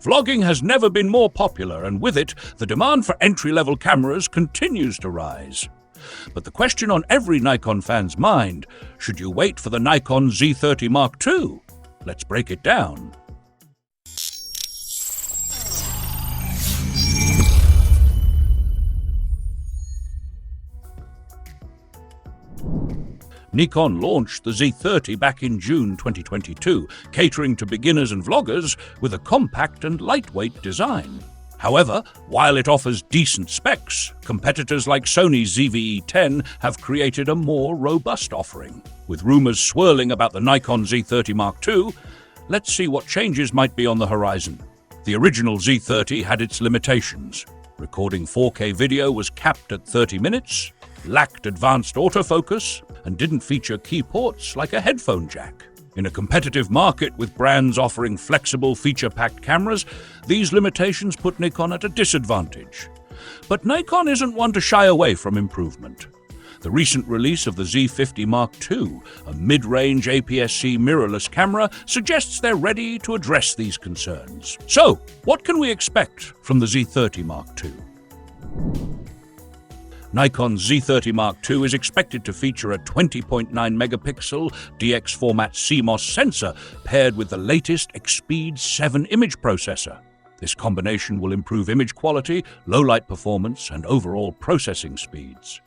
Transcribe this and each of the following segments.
Vlogging has never been more popular, and with it, the demand for entry-level cameras continues to rise. But the question on every Nikon fan's mind, should you wait for the Nikon Z30 Mark II? Let's break it down. Nikon launched the Z30 back in June 2022, catering to beginners and vloggers with a compact and lightweight design. However, while it offers decent specs, competitors like Sony's ZV-E10 have created a more robust offering. With rumors swirling about the Nikon Z30 Mark II, let's see what changes might be on the horizon. The original Z30 had its limitations. Recording 4K video was capped at 30 minutes, lacked advanced autofocus, and didn't feature key ports like a headphone jack. In a competitive market with brands offering flexible, feature-packed cameras, these limitations put Nikon at a disadvantage. But Nikon isn't one to shy away from improvement. The recent release of the Z50 Mark II, a mid-range APS-C mirrorless camera, suggests they're ready to address these concerns. So, what can we expect from the Z30 Mark II? Nikon's Z30 Mark II is expected to feature a 20.9-megapixel DX format CMOS sensor paired with the latest Expeed 7 image processor. This combination will improve image quality, low-light performance, and overall processing speeds.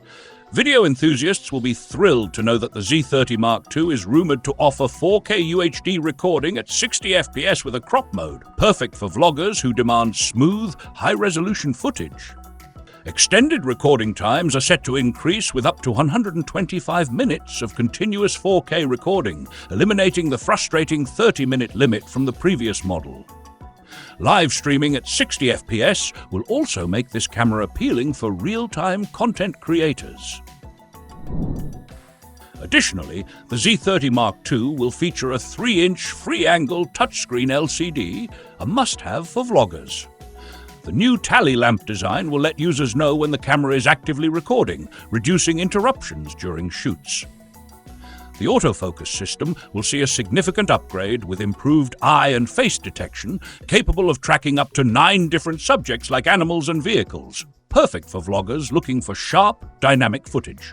Video enthusiasts will be thrilled to know that the Z30 Mark II is rumored to offer 4K UHD recording at 60 FPS with a crop mode, perfect for vloggers who demand smooth, high-resolution footage. Extended recording times are set to increase with up to 125 minutes of continuous 4K recording, eliminating the frustrating 30-minute limit from the previous model. Live streaming at 60 FPS will also make this camera appealing for real-time content creators. Additionally, the Z30 Mark II will feature a 3-inch free-angle touchscreen LCD, a must-have for vloggers. The new tally lamp design will let users know when the camera is actively recording, reducing interruptions during shoots. The autofocus system will see a significant upgrade with improved eye and face detection, capable of tracking up to 9 different subjects like animals and vehicles, perfect for vloggers looking for sharp, dynamic footage.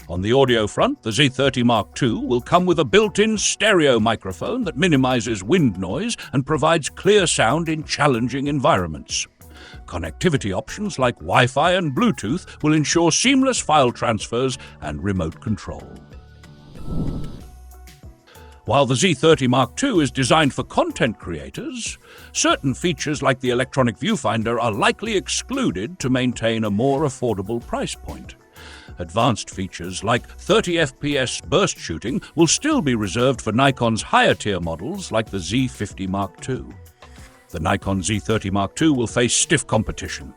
On the audio front, the Z30 Mark II will come with a built-in stereo microphone that minimizes wind noise and provides clear sound in challenging environments. Connectivity options like Wi-Fi and Bluetooth will ensure seamless file transfers and remote control. While the Z30 Mark II is designed for content creators, certain features like the electronic viewfinder are likely excluded to maintain a more affordable price point. Advanced features like 30 FPS burst shooting will still be reserved for Nikon's higher-tier models like the Z50 Mark II. The Nikon Z30 Mark II will face stiff competition.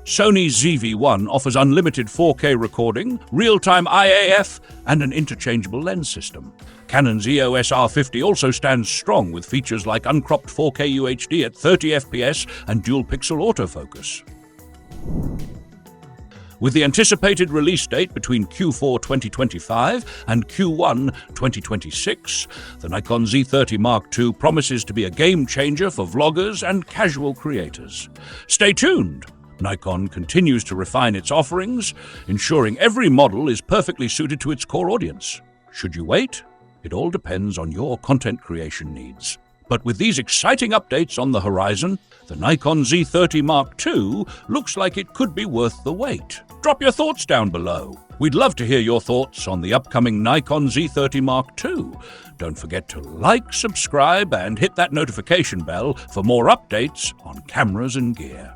Sony's ZV-1 offers unlimited 4K recording, real-time IAF, and an interchangeable lens system. Canon's EOS R50 also stands strong with features like uncropped 4K UHD at 30 FPS and dual-pixel autofocus. With the anticipated release date between Q4 2025 and Q1 2026, the Nikon Z30 Mark II promises to be a game-changer for vloggers and casual creators. Stay tuned! Nikon continues to refine its offerings, ensuring every model is perfectly suited to its core audience. Should you wait? It all depends on your content creation needs. But with these exciting updates on the horizon, the Nikon Z30 Mark II looks like it could be worth the wait. Drop your thoughts down below. We'd love to hear your thoughts on the upcoming Nikon Z30 Mark II. Don't forget to like, subscribe, and hit that notification bell for more updates on cameras and gear.